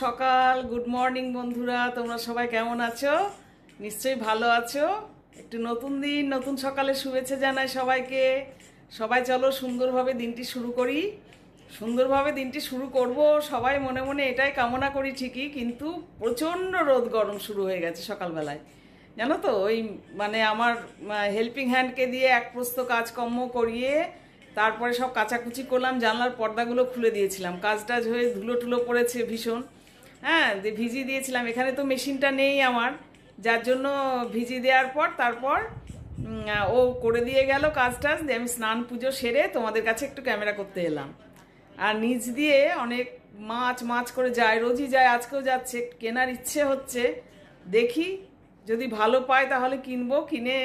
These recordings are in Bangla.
সকাল, গুড মর্নিং বন্ধুরা। তোমরা সবাই কেমন আছো? নিশ্চয়ই ভালো আছো। একটু নতুন দিন, নতুন সকালে শুভেচ্ছা জানাই সবাইকে। সবাই চলো সুন্দরভাবে দিনটি শুরু করি। সুন্দরভাবে দিনটি শুরু করব সবাই মনে মনে এটাই কামনা করি ঠিকই, কিন্তু প্রচণ্ড রোদ গরম শুরু হয়ে গেছে সকালবেলায়। জানো তো, ওই মানে আমার হেল্পিং হ্যান্ডকে দিয়ে এক প্রস্ত কাজকর্ম করিয়ে তারপরে সব কাচাকুচি করলাম, জানলার পর্দাগুলো খুলে দিয়েছিলাম, কাজ টাজ হয়ে ধুলো টুলো পড়েছে ভীষণ। হ্যাঁ, ভিজিয়ে দিয়েছিলাম। এখানে তো মেশিনটা নেই আমার, যার জন্য ভিজিয়ে দেওয়ার পর তারপর ও করে দিয়ে গেল কাজ টাজ দিয়ে আমি স্নান পুজো সেরে তোমাদের কাছে একটু ক্যামেরা করতে এলাম। আর নিচ দিয়ে অনেক মাছ মাছ করে যায়, রোজই যায়, আজকেও যাচ্ছে। কেনার ইচ্ছে হচ্ছে, দেখি যদি ভালো পাই তাহলে কিনবো। কিনে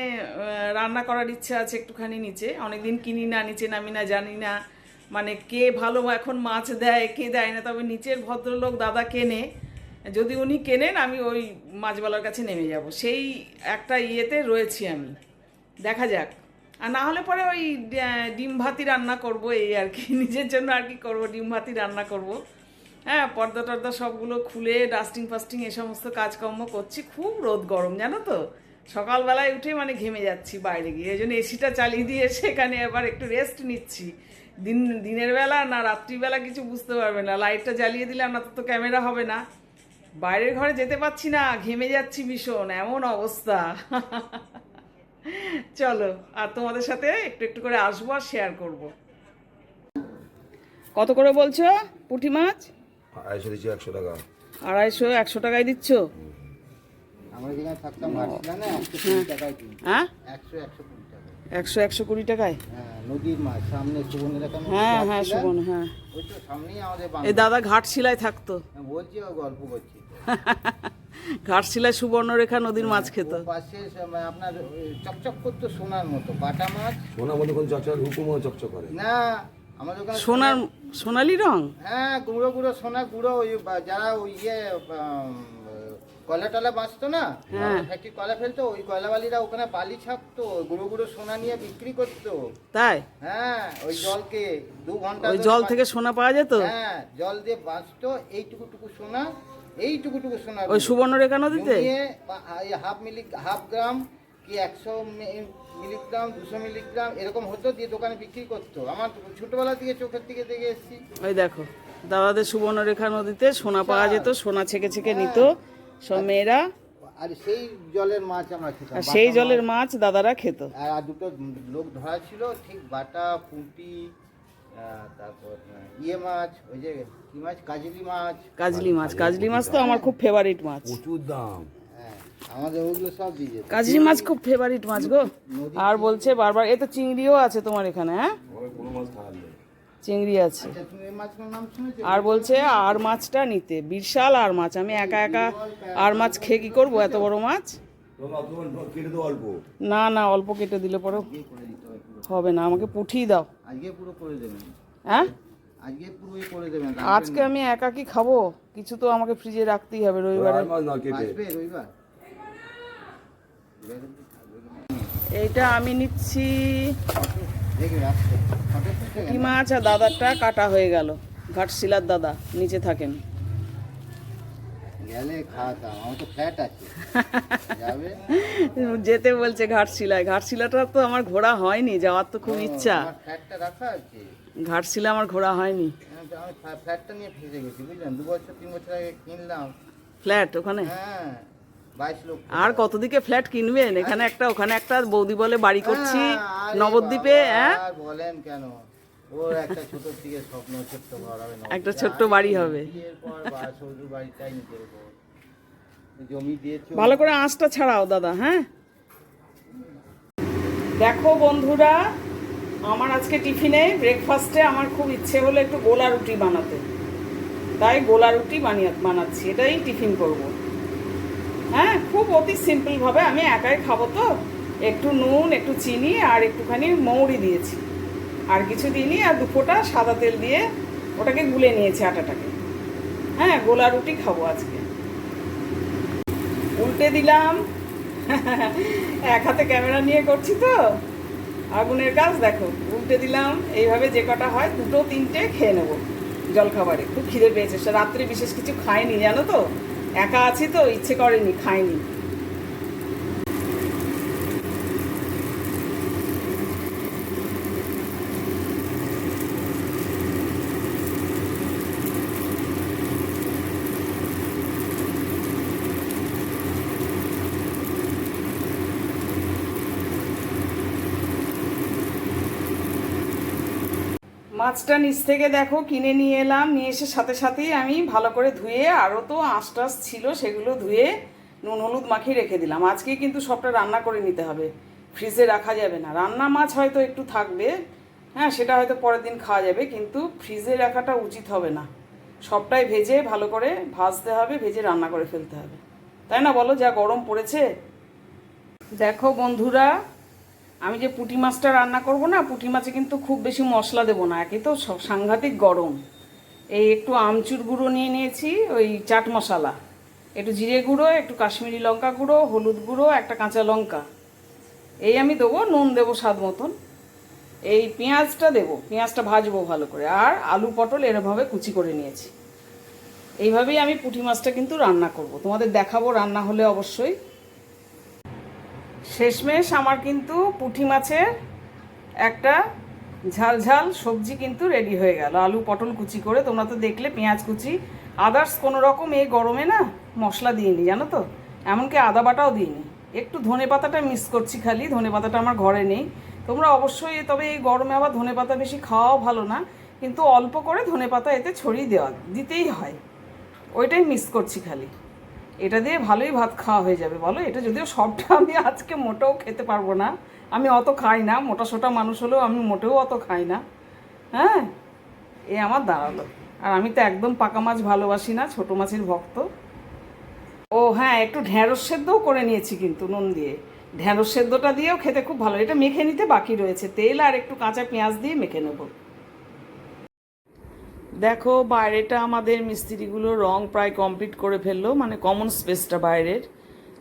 রান্না করার ইচ্ছে আছে একটুখানি নিচে। অনেকদিন কিনি না, নিচে নামি না, জানি না মানে কে ভালো এখন মাছ দেয় কে দেয় না। তবে নিচের ভদ্রলোক দাদা কেনে, যদি উনি কেনেন আমি ওই মাছওয়ালার কাছে নেমে যাব। সেই একটা ইয়েতে রয়েছি আমি, দেখা যাক। আর না হলে পরে ওই ডিম ভাতি রান্না করব, এই আর কি। নিজের জন্য আর কি করব, ডিম ভাতি রান্না করব। হ্যাঁ, পর্দা টর্দা সবগুলো খুলে ডাস্টিং ফাস্টিং এ সমস্ত কাজকর্ম করছি। খুব রোদ গরম জানো তো, সকালবেলায় উঠে মানে ঘেমে যাচ্ছি বাইরে গিয়ে। এই জন্য এসিটা চালিয়ে দিয়ে সেখানে এবার একটু রেস্ট নিচ্ছি। দিনের বেলা না রাত্রিবেলা কিছু বুঝতে পারবে না, লাইটটা জ্বালিয়ে দিলাম না তো ক্যামেরা হবে না। বাইরের ঘরে যেতে পারছি না, ঘেমে যাচ্ছি ভীষণ, এমন অবস্থা। চলো, আর তোমাদের সাথে একটু একটু করে আসবো আর শেয়ার করব। কত করে বলছো পুঁটি মাছ? 250 দিচ্ছি, 100 টাকা। 250, 100 টাকায় দিচ্ছ? আমরা যেখানে থাকতাম মাছটা না 120 টাকায় কিনতাম। হ্যাঁ, 100-120 টাকায়। 120 টাকায়? হ্যাঁ, নদীর মাছ, সামনে সুবর্ণের এখানে। হ্যাঁ হ্যাঁ, সুবর্ণ, হ্যাঁ। ওই তো সামনেই আমাদের এই দাদা ঘাটশিলায় থাকতো। বলছি, ও গল্প করছি তো। ঘাটশিলায় সুবর্ণরেখা নদীর মাছ খেত। ওর পাশে আপনার চকচক করতো সোনার মতো বাটা মাছ। সোনার মধ্যে কোন চকচক, হুকুমও চকচক করে না, আমাদের ওখানে সোনার সোনালি রং। হ্যাঁ, গুঁড়ো গুঁড়ো সোনা গুঁড়ো। ওই যারা ওই কয়লা টলা বাঁচতো না, ফ্যাক্টরি কয়লা ফেলতো, ওই কয়লাবালিরা ওখানে বালি ছাপতো, গুঁড়ো গুঁড়ো সোনা নিয়ে বিক্রি করতো। তাই? হ্যাঁ, ওই জলকে 2 ঘন্টা ওই জল থেকে সোনা পাওয়া যেত? হ্যাঁ, জল দিয়ে বাঁচতো। এইটুকুটুকু সোনা, এইটুকুটুকু সোনা ওই সুবর্ণরেখা নদীতে হাফ গ্রাম কি 100 মিলিগ্রাম 200 মিলিগ্রাম এরকম হতো, দিয়ে দোকানে বিক্রি করতো। আমার ছোটবেলা থেকে চোখের দিকে দেখে এসেছি। ওই দেখো, দাদাদের সুবর্ণরেখা নদীতে সোনা পাওয়া যেত, সোনা ছেঁকে ছেঁকে নিত সব মেয়েরা। আর সেই জলের মাছ আমরা খেতাম, আর সেই জলের মাছ দাদারা খেত। আর দুটো লোক ধরা ছিল, ঠিক বাটা পুঁটি, তারপর মাছ, ওই যে কি মাছ, কাজলি মাছ। কাজলি মাছ, কাজলি মাছ তো আমার খুব ফেভারিট মাছ। প্রচুর দাম। হ্যাঁ, আমাদের ওইগুলো সব দিয়ে যেত। কাজলি মাছ খুব ফেভারিট মাছ গো। আর বলছে বারবার, এ তো চিংড়িও আছে তোমার এখানে? হ্যাঁ, কোনো মাছ খাওয়ালে চিংড়ি আছে। আচ্ছা, তুমি এই মাছটার নাম শুনেছো? আর বলছে আর মাছটা নিতে, বিশাল আর মাছ। আমি একা একা আর মাছ খেয়ে কি করবো, এত বড় মাছ? কেটে তো অল্প। না না, অল্প কেটে দিলে পরে করে দিতে হবে পুরো। হবে না, আমাকে পুঁঠিই দাও। আজকে পুরো করে দেবেন। হ্যাঁ, আজকে পুরো করে দেবেন। আজকে আমি একা কি খাবো, কিছু তো আমাকে ফ্রিজে রাখতেই হবে রবিবারে। আর মাছ না কেটে। আসবে রবিবার। এইটা আমি নিচ্ছি দেখবে আসছে। কি মাছ। আর দাদারটা কাটা হয়ে গেল, ঘাটশিলার দাদা নিচে থাকেন। গেলে খাওয়াতাম, আমার তো ফ্ল্যাট আছে। যাবে? যেতে বলছে ঘাটশিলায়। ঘাটশিলাটা তো আমার ঘোরা হয়নি, যাওয়ার তো খুব ইচ্ছা। আমার ফ্ল্যাটটা রাখা আছে। ঘাটশিলা আমার ঘোরা হয়নি। আমি ফ্ল্যাটটা নিয়ে ফেসে গেছি, বুঝলেন। 2 বছর 3 বছর আগে কিনলাম ফ্ল্যাট ওখানে। হ্যাঁ, 22 লক্ষ। আর কত দিকে ফ্ল্যাট কিনবেন? এখানে একটা, ওখানে একটা। বৌদি বলে বাড়ি করছি আরে নবদ্বীপে। বাবা, হ্যাঁ, আর বলেন কেন, ওর একটা ছোট থেকে স্বপ্ন, ছোট্ট ঘর হবে না, একটা ছোট্ট বাড়ি হবে। বিয়ের পর শ্বশুর বাড়িটাই নিজের ঘর। জমি দিয়েছে। ভালো করে আঁচটা ছাড়াও দাদা। হ্যাঁ, দেখো বন্ধুরা, আমার আজকে টিফিনে ব্রেকফাস্টে আমার খুব ইচ্ছে হলো একটু গোলা রুটি বানাতে, তাই গোলা রুটি বানাচ্ছি। এটাই টিফিন করব। হ্যাঁ, খুব অতি সিম্পলভাবে, আমি একাই খাবো তো। একটু নুন, একটু চিনি আর একটুখানি মৌরি দিয়েছি, আর কিছু দিইনি। আর 2 ফোঁটা সাদা তেল দিয়ে ওটাকে গুলে নিয়েছি আটাটাকে। হ্যাঁ, গোলা রুটি খাবো আজকে। উল্টে দিলাম। এক হাতে ক্যামেরা নিয়ে করছি তো, আগুনের কাজ দেখো। উল্টে দিলাম, এইভাবে যে কটা হয় 2-3টে খেয়ে নেবো। জলখাবারে খুব খিদে পেয়েছে, রাত্রে বিশেষ কিছু খাইনি জানো তো, একা আছি তো ইচ্ছে করেনি, খাইনি। মাছটা নিচ থেকে দেখো কিনে নিয়ে এলাম, নিয়ে এসে সাথে সাথেই আমি ভালো করে ধুয়ে, আরও তো আঁশ টাশ ছিল সেগুলো ধুয়ে নুন হলুদ মাখিয়ে রেখে দিলাম। আজকে কিন্তু সবটা রান্না করে নিতে হবে, ফ্রিজে রাখা যাবে না। রান্না মাছ হয়তো একটু থাকবে, হ্যাঁ সেটা হয়তো পরের দিন খাওয়া যাবে, কিন্তু ফ্রিজে রাখাটা উচিত হবে না। সবটাই ভেজে ভালো করে ভাজতে হবে, ভেজে রান্না করে ফেলতে হবে, তাই না বলো? যা গরম পড়েছে। দেখো বন্ধুরা, আমি যে পুঁটি মাছটা রান্না করব না, পুঁটি মাছে কিন্তু খুব বেশি মশলা দেবো না, একে তো সাংঘাতিক গরম। এই একটু আমচুর গুঁড়ো নিয়ে নিয়েছি, ওই চাট মশলা, একটু জিরে গুঁড়ো, একটু কাশ্মীরি লঙ্কা গুঁড়ো, হলুদ গুঁড়ো, একটা কাঁচা লঙ্কা, এই আমি দেবো, নুন দেবো স্বাদ মতন। এই পেঁয়াজটা দেবো, পেঁয়াজটা ভাজবো ভালো করে, আর আলু পটল এরভাবে কুচি করে নিয়েছি। এইভাবেই আমি পুঁটি মাছটা কিন্তু রান্না করব, তোমাদের দেখাবো রান্না হলে অবশ্যই। শেষমেশ আমার কিন্তু পুঁটি মাছের একটা ঝাল ঝাল সবজি কিন্তু রেডি হয়ে গেল, আলু পটল কুচি করে। তোমরা তো দেখলে পেঁয়াজ কুচি, আদার্স কোনো রকম এই গরমে না মশলা দিইনি জানো তো, এমনকি আদা বাটাও দিইনি। একটু ধনে পাতাটা মিস করছি খালি, ধনে পাতাটা আমার ঘরে নেই। তোমরা অবশ্যই, তবে এই গরমে আবার ধনে পাতা বেশি খাওয়াও ভালো না, কিন্তু অল্প করে ধনে পাতা এতে ছড়িয়ে দিতেই হয়, ওইটাই মিস করছি খালি। এটা দিয়ে ভালোই ভাত খাওয়া হয়ে যাবে বলো। এটা যদিও সবটা আমি আজকে মোটেও খেতে পারবো না, আমি অত খাই না, মোটা সোটা মানুষ হলেও আমি মোটেও অত খাই না। হ্যাঁ, এ আমার দাঁড়ালো। আর আমি তো একদম পাকা মাছ ভালোবাসি না, ছোটো মাছের ভক্ত। ও হ্যাঁ, একটু ঢ্যাঁড়স সেদ্ধও করে নিয়েছি কিন্তু নুন দিয়ে, ঢ্যাঁড়স সেদ্ধটা দিয়েও খেতে খুব ভালো। এটা মেখে নিতে বাকি রয়েছে, তেল আর একটু কাঁচা পেঁয়াজ দিয়ে মেখে নেবো। দেখো বাইরেটা আমাদের মিস্ত্রিগুলো রং প্রায় কমপ্লিট করে ফেললো, মানে কমন স্পেসটা বাইরের,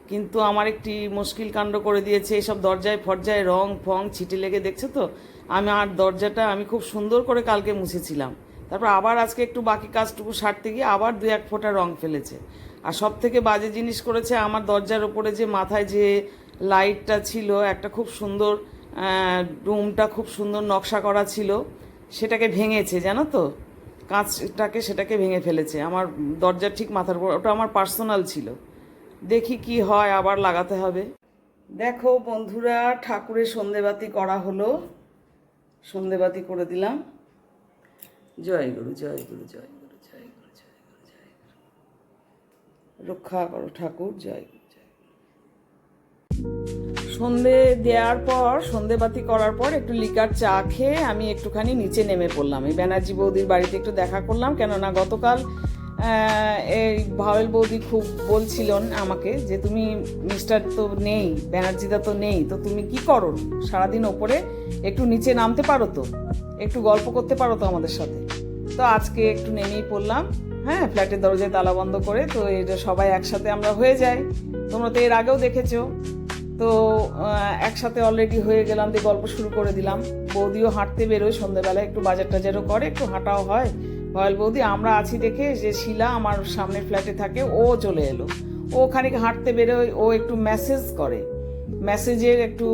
কিন্তু আমার একটি মুশকিল কাণ্ড করে দিয়েছে। এসব দরজায় ফরজায় রং ফং ছিটে লেগে, দেখছো তো। আর দরজাটা আমি খুব সুন্দর করে কালকে মুছেছিলাম, তারপর আবার আজকে একটু বাকি কাজটুকু সারতে গিয়ে আবার 2-1 ফোঁটা রং ফেলেছে। আর সব থেকে বাজে জিনিস করেছে, আমার দরজার ওপরে যে মাথায় যে লাইটটা ছিল, একটা খুব সুন্দর রুমটা খুব সুন্দর নকশা করা ছিল, সেটাকে ভেঙেছে জানো তো, কাঁচটাকে সেটাকে ভেঙে ফেলেছে আমার দরজার ঠিক মাথার উপর। ওটা আমার পার্সোনাল ছিল, দেখি কি হয়, আবার লাগাতে হবে। দেখো বন্ধুরা, ঠাকুরের সন্ধেবাতি করা হলো, সন্ধেবাতি করে দিলাম। জয় গুরু জয় গুরু জয় গুরু জয় গুরু জয় গুরু জয় গুরু, রক্ষা করো ঠাকুর, জয় গুরু জয় গুরু। সন্ধে দেওয়ার পর, সন্ধেবাতি করার পর একটু লিকার চা খেয়ে আমি একটুখানি নিচে নেমে পড়লাম। এই ব্যানার্জি বৌদির বাড়িতে একটু দেখা করলাম, কেননা গতকাল এই ভাওয়েল বৌদি খুব বলছিলেন আমাকে যে তুমি মিস্টার তো নেই, ব্যানার্জিদা তো নেই, তো তুমি কি করো সারাদিন ওপরে, একটু নিচে নামতে পারো তো, একটু গল্প করতে পারো তো আমাদের সাথে। তো আজকে একটু নেমেই পড়লাম, হ্যাঁ, ফ্ল্যাটের দরজায় তালা বন্ধ করে। তো এটা সবাই একসাথে আমরা হয়ে যাই, তোমরা তো এর আগেও দেখেছো। তো একসাথে অলরেডি হয়ে গেলাম, দিয়ে গল্প শুরু করে দিলাম। বৌদিও হাঁটতে বেরোয় সন্ধ্যেবেলায়, একটু বাজার টাজারও করে, একটু হাঁটাও হয়। ভয়েল বৌদি আমরা আছি দেখে, যে শিলা আমার সামনের ফ্ল্যাটে থাকে, ও চলে এলো, ও খানিক হাঁটতে বেরোয়, ও একটু মেসেজ করে, মেসেজের একটু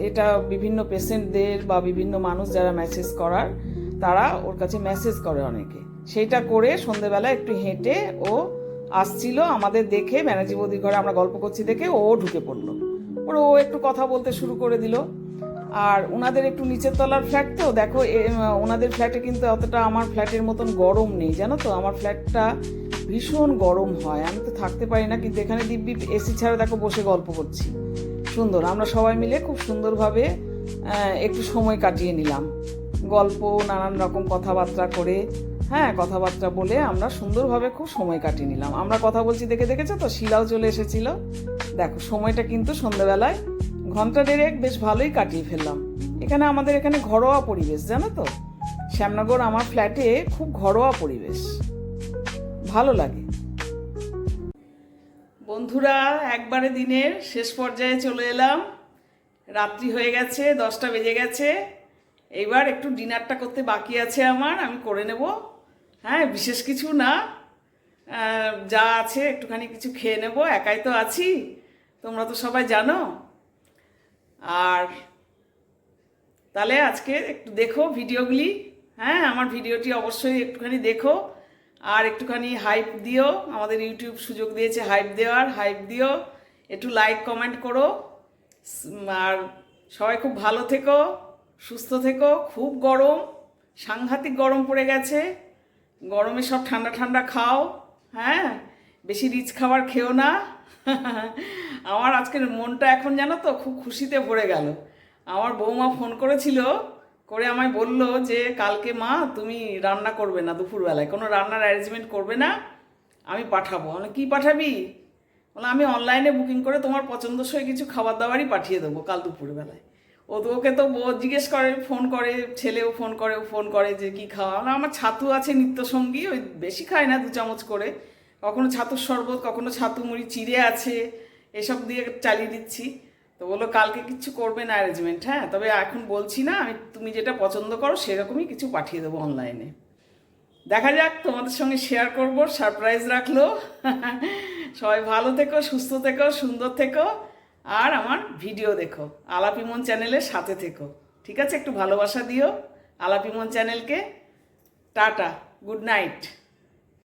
এটা বিভিন্ন পেশেন্টদের বা বিভিন্ন মানুষ যারা মেসেজ করার, তারা ওর কাছে মেসেজ করে অনেকে, সেইটা করে সন্ধ্যেবেলা একটু হেঁটে ও আসছিল আমাদের দেখে, ব্যানার্জি বৌদির ঘরে আমরা গল্প করছি দেখে ও ঢুকে পড়লো। ও একটু কথা বলতে শুরু করে দিল। আর ওনাদের একটু নিচের তলার ফ্ল্যাট, তো দেখো ওনাদের ফ্ল্যাটে কিন্তু অতটা আমার ফ্ল্যাটের মতন গরম নেই জানো তো, আমার ফ্ল্যাটটা ভীষণ গরম হয়, আমি তো থাকতে পারি না। কিন্তু এখানে দিব্যি এসি ছাড়া দেখো বসে গল্প করছি, সুন্দর। আমরা সবাই মিলে খুব সুন্দরভাবে একটু সময় কাটিয়ে নিলাম, গল্প নানান রকম কথাবার্তা করে, হ্যাঁ কথাবার্তা বলে আমরা সুন্দরভাবে খুব সময় কাটিয়ে নিলাম। আমরা কথা বলছি দেখে, দেখেছো তো, শিলাও চলে এসেছিল। দেখো সময়টা কিন্তু সন্ধ্যাবেলায় 1-1.5 ঘন্টা বেশ ভালোই কাটিয়ে ফেললাম। এখানে আমাদের এখানে ঘরোয়া পরিবেশ জানো তো, শ্যামনগর আমার ফ্ল্যাটে খুব ঘরোয়া পরিবেশ, ভালো লাগে। বন্ধুরা, একবারে দিনের শেষ পর্যায়ে চলে এলাম, রাত্রি হয়ে গেছে, 10টা বেজে গেছে। এইবার একটু ডিনারটা করতে বাকি আছে আমার, আমি করে নেব। হ্যাঁ, বিশেষ কিছু না, যা আছে একটুখানি কিছু খেয়ে নেব, একাই তো আছি, তোমরা তো সবাই জানো। আর তাহলে আজকে একটু দেখো ভিডিওগুলি, হ্যাঁ আমার ভিডিওটি অবশ্যই একটুখানি দেখো, আর একটুখানি হাইপ দিও, আমাদের ইউটিউব সুযোগ দিয়েছে হাইপ দেওয়ার, হাইপ দিও, একটু লাইক কমেন্ট করো। আর সবাই খুব ভালো থেকো, সুস্থ থেকো। খুব গরম, সাংঘাতিক গরম পড়ে গেছে, গরমে সব ঠান্ডা ঠান্ডা খাও, হ্যাঁ বেশি রিচ খাবার খেও না। আমার আজকের মনটা এখন জানো তো খুব খুশিতে ভরে গেল। আমার বৌমা ফোন করেছিল, করে আমায় বলল যে কালকে মা তুমি রান্না করবে না, দুপুরবেলায় কোনো রান্নার অ্যারেঞ্জমেন্ট করবে না, আমি পাঠাবো। আমি কী পাঠাবি? বলে আমি অনলাইনে বুকিং করে তোমার পছন্দসই কিছু খাবার দাবারই পাঠিয়ে দেবো কাল দুপুরবেলায়। ওকে তো জিজ্ঞেস করে, ফোন করে, ছেলেও ফোন করে যে কী খাওয়া। আমার ছাতু আছে নিত্যসঙ্গী, ওই বেশি খায় না, 2 চামচ করে, কখনো ছাতুর শরবত, কখনো ছাতু মুড়ি, চিড়ে আছে, এসব দিয়ে চালিয়ে দিচ্ছি। তো বললো কালকে কিচ্ছু করবে না অ্যারেঞ্জমেন্ট, হ্যাঁ তবে এখন বলছি না, আমি তুমি যেটা পছন্দ করো সেরকমই কিছু পাঠিয়ে দেবো অনলাইনে। দেখা যাক, তোমাদের সঙ্গে শেয়ার করব, সারপ্রাইজ রাখলো। সবাই ভালো থেকো, সুস্থ থেকো, সুন্দর থেকো, আর আমার ভিডিও দেখো, আলাপ ইমন চ্যানেলের সাথে থেকো, ঠিক আছে? একটু ভালোবাসা দিও আলাপ ইমন চ্যানেলকে। Tata, good night.